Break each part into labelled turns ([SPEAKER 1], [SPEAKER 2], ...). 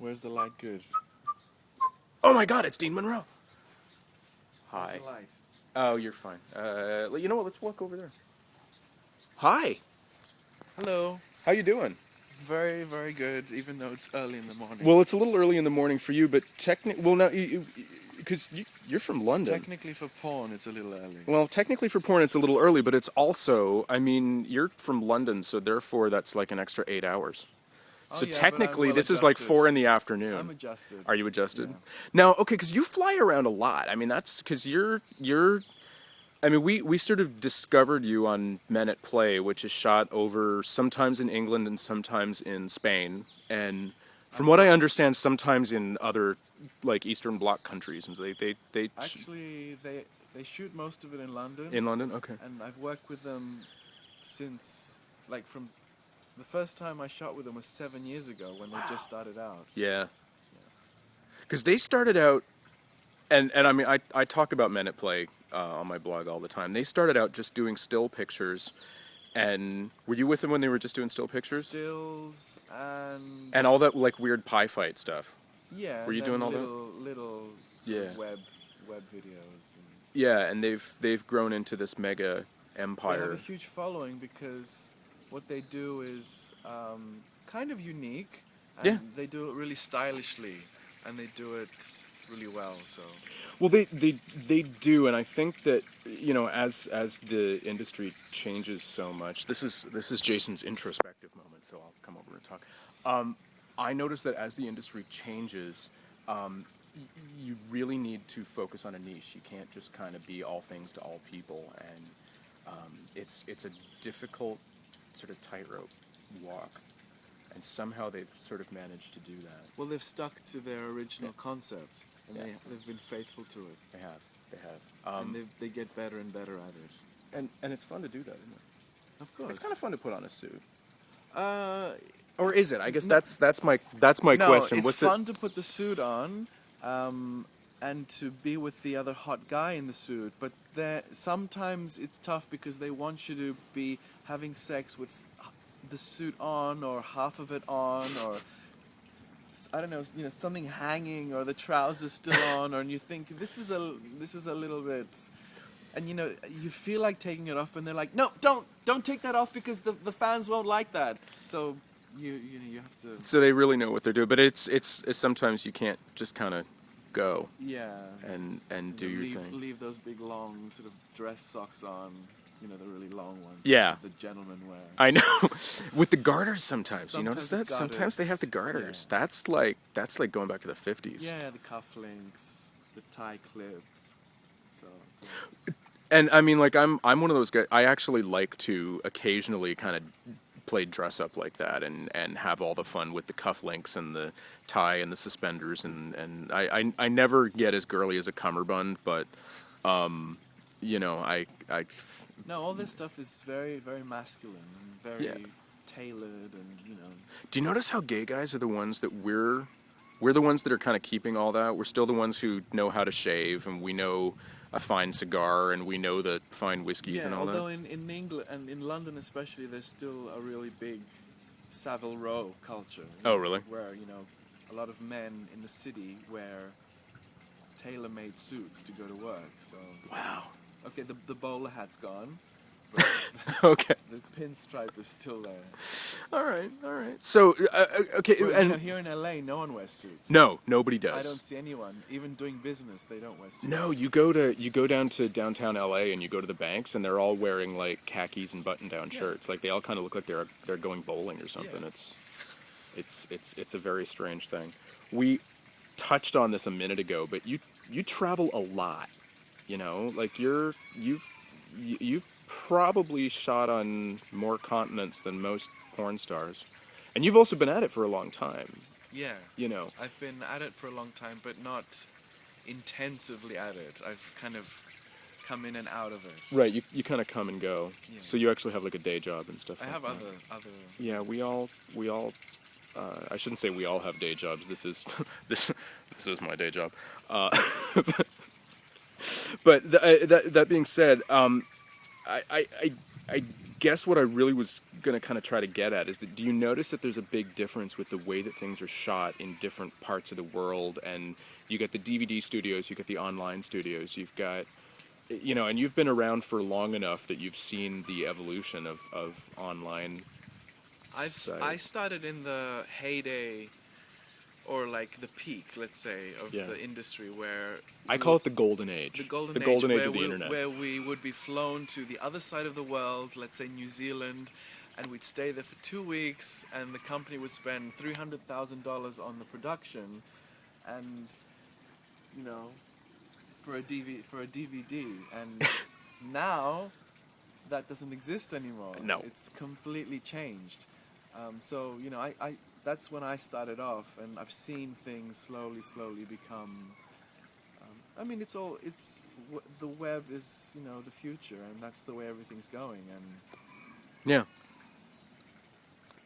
[SPEAKER 1] Where's the light good?
[SPEAKER 2] Oh my God, it's Dean Monroe. Hi.
[SPEAKER 1] Where's the light?
[SPEAKER 2] Oh, you're fine. You know what? Let's walk over there. Hi.
[SPEAKER 1] Hello.
[SPEAKER 2] How you doing?
[SPEAKER 1] Very, very good, even though it's early in the morning.
[SPEAKER 2] Well, it's a little early in the morning for you, but well, now, because you're from London.
[SPEAKER 1] Technically for porn, it's a little early.
[SPEAKER 2] Well, technically for porn, it's a little early, but it's also, I mean, you're from London, so therefore that's like an extra 8 hours. So
[SPEAKER 1] Oh, yeah,
[SPEAKER 2] technically,
[SPEAKER 1] but I'm
[SPEAKER 2] this is like
[SPEAKER 1] well-adjusted.
[SPEAKER 2] 4 in the afternoon.
[SPEAKER 1] I'm adjusted.
[SPEAKER 2] Are you adjusted?
[SPEAKER 1] Yeah.
[SPEAKER 2] Now, okay, because you fly around a lot. I mean, that's because you're. I mean, we sort of discovered you on Men at Play, which is shot over sometimes in England and sometimes in Spain, and from what I understand, sometimes in other like Eastern Bloc countries. And so they
[SPEAKER 1] Actually, they shoot most of it in London.
[SPEAKER 2] in London, okay.
[SPEAKER 1] And I've worked with them since, like, from the first time I shot with them was 7 years ago when they just started out.
[SPEAKER 2] Yeah. Because they started out, and I mean, I talk about Men at Play on my blog all the time. They started out just doing still pictures, and were you with them when they were just doing still pictures?
[SPEAKER 1] Stills and...
[SPEAKER 2] And all that, like, weird pie fight stuff.
[SPEAKER 1] Yeah.
[SPEAKER 2] Were you doing all that?
[SPEAKER 1] Little sort of web videos. And
[SPEAKER 2] Yeah, and they've grown into this mega empire.
[SPEAKER 1] they have a huge following because what they do is kind of unique, and they do it really stylishly, and they do it really well. So,
[SPEAKER 2] well, they do, and I think that, you know, as the industry changes so much, this is Jason's introspective moment. So I'll come over and talk. I noticed that as the industry changes, you really need to focus on a niche. You can't just kind of be all things to all people, and it's a difficult sort of tightrope walk, and somehow they've sort of managed to do that.
[SPEAKER 1] well, they've stuck to their original concept, and they've been faithful to it.
[SPEAKER 2] They have.
[SPEAKER 1] And they get better and better at it.
[SPEAKER 2] And it's fun to do that, isn't it?
[SPEAKER 1] Of course.
[SPEAKER 2] It's kind of fun to put on a suit.
[SPEAKER 1] Or
[SPEAKER 2] Or is it? I guess that's my question.
[SPEAKER 1] It's
[SPEAKER 2] What's
[SPEAKER 1] fun to put the suit on, and to be with the other hot guy in the suit. But sometimes it's tough because they want you to be having sex with the suit on, or half of it on, or I don't know, something hanging, or the trousers still on, and you think this is a little bit. And you feel like taking it off, and they're like, no, don't take that off because the fans won't like that. So you have to.
[SPEAKER 2] So they really know what they're doing, but it's sometimes you can't just kind of go.
[SPEAKER 1] Yeah.
[SPEAKER 2] And do your thing.
[SPEAKER 1] Leave those big long sort of dress socks on, the really long ones.
[SPEAKER 2] Yeah.
[SPEAKER 1] The gentlemen wear.
[SPEAKER 2] I know. With the garters sometimes. You
[SPEAKER 1] Sometimes
[SPEAKER 2] notice that?
[SPEAKER 1] the
[SPEAKER 2] Sometimes they have the garters. Yeah. That's like going back to the 50s.
[SPEAKER 1] Yeah, the cufflinks, the tie clip. So
[SPEAKER 2] and I mean, like, I'm one of those guys. I actually like to occasionally kind of play dress up like that and have all the fun with the cufflinks and the tie and the suspenders, and I never get as girly as a cummerbund, but I
[SPEAKER 1] no, all this stuff is very, very masculine and very tailored, and
[SPEAKER 2] Do you notice how gay guys are the ones that we're the ones that are kind of keeping all that? We're still the ones who know how to shave, and we know a fine cigar, and we know the fine whiskeys and all that.
[SPEAKER 1] Although in England and in London especially, there's still a really big Savile Row culture.
[SPEAKER 2] Oh, really?
[SPEAKER 1] Where a lot of men in the city wear tailor-made suits to go to work. So
[SPEAKER 2] wow.
[SPEAKER 1] Okay, the bowler hat's gone, but
[SPEAKER 2] okay.
[SPEAKER 1] the pinstripe is still there.
[SPEAKER 2] All right. So, okay,
[SPEAKER 1] and here in LA, no one wears suits.
[SPEAKER 2] No, nobody does.
[SPEAKER 1] I don't see anyone, even doing business, they don't wear suits.
[SPEAKER 2] No, you go down to downtown LA and you go to the banks, and they're all wearing like khakis and button-down shirts. Like they all kind of look like they're going bowling or something. Yeah. It's a very strange thing. We touched on this a minute ago, but you travel a lot. Like you've probably shot on more continents than most porn stars, and you've also been at it for a long time.
[SPEAKER 1] Yeah. I've been at it for a long time, but not intensively at it. I've kind of come in and out of it.
[SPEAKER 2] Right. You kind of come and go. Yeah. So you actually have like a day job and stuff.
[SPEAKER 1] I have other.
[SPEAKER 2] Yeah, we all. I shouldn't say we all have day jobs. This is my day job. But that being said, I guess what I really was going to kind of try to get at is that, do you notice that there's a big difference with the way that things are shot in different parts of the world? And you got the DVD studios, you got the online studios, you've got, and you've been around for long enough that you've seen the evolution of online
[SPEAKER 1] I
[SPEAKER 2] sites.
[SPEAKER 1] started in the heyday, or like the peak, let's say, of the industry, where
[SPEAKER 2] I call it the golden age.
[SPEAKER 1] the golden
[SPEAKER 2] age
[SPEAKER 1] age,
[SPEAKER 2] of the internet.
[SPEAKER 1] where we would be flown to the other side of the world, let's say New Zealand, and we'd stay there for 2 weeks, and the company would spend $300,000 on the production, and for a DVD, and now that doesn't exist anymore.
[SPEAKER 2] No.
[SPEAKER 1] It's completely changed. So I that's when I started off, and I've seen things slowly become. The web is the future, and that's the way everything's going. And
[SPEAKER 2] Yeah.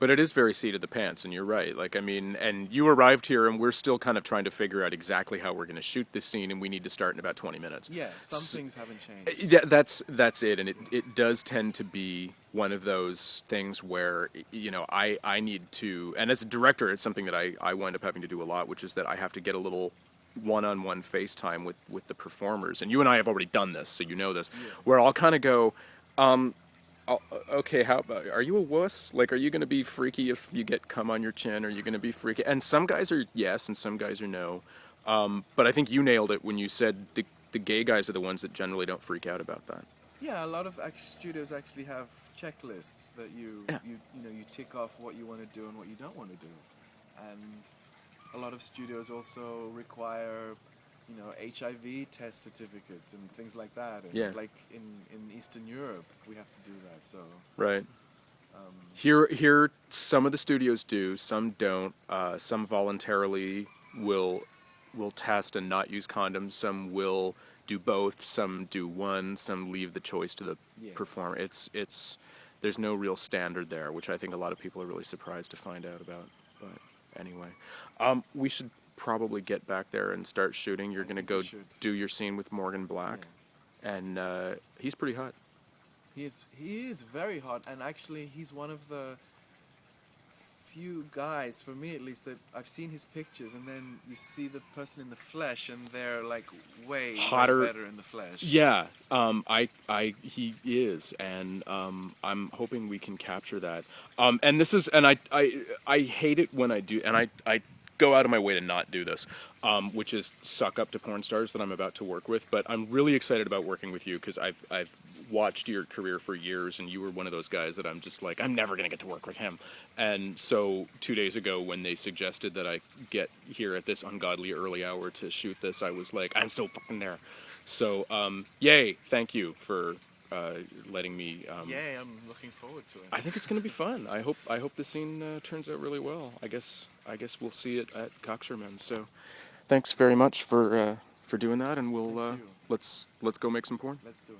[SPEAKER 2] But it is very seat of the pants, and you're right. And you arrived here, and we're still kind of trying to figure out exactly how we're going to shoot this scene, and we need to start in about 20 minutes.
[SPEAKER 1] yeah, some things haven't changed.
[SPEAKER 2] Yeah, that's it, and it does tend to be one of those things where I need to, and as a director, it's something that I wind up having to do a lot, which is that I have to get a little one-on-one FaceTime with the performers, and you and I have already done this, so you know this, where I'll kind of go, okay, how about, are you a wuss? Like, are you going to be freaky if you get cum on your chin? Are you going to be freaky? And some guys are yes, and some guys are no. But I think you nailed it when you said the gay guys are the ones that generally don't freak out about that.
[SPEAKER 1] Yeah, a lot of studios actually have checklists that you tick off what you want to do and what you don't want to do, and a lot of studios also require HIV test certificates and things like that. And like in Eastern Europe, we have to do that. So
[SPEAKER 2] right. Here, some of the studios do, some don't. Some voluntarily will test and not use condoms. Some will do both. Some do one. Some leave the choice to the performer. It's there's no real standard there, which I think a lot of people are really surprised to find out about. But anyway, we should probably get back there and start shooting. You're going to go do your scene with Morgan Black, and he's pretty hot.
[SPEAKER 1] He is very hot, and actually he's one of the few guys, for me at least, that I've seen his pictures, and then you see the person in the flesh, and they're like way
[SPEAKER 2] hotter,
[SPEAKER 1] way better in the flesh.
[SPEAKER 2] Yeah, he is, and I'm hoping we can capture that. And this is, and I hate it when I do, and I go out of my way to not do this, which is suck up to porn stars that I'm about to work with. But I'm really excited about working with you because I've watched your career for years, and you were one of those guys that I'm just like, I'm never going to get to work with him. And so 2 days ago when they suggested that I get here at this ungodly early hour to shoot this, I was like, I'm so fucking there. So, yay, thank you for letting me...
[SPEAKER 1] Yay, I'm looking forward to it.
[SPEAKER 2] I think it's going to be fun. I hope the scene turns out really well. I guess we'll see it at Cocksherman. So thanks very much for doing that, and we'll let's go make some porn.
[SPEAKER 1] Let's do it.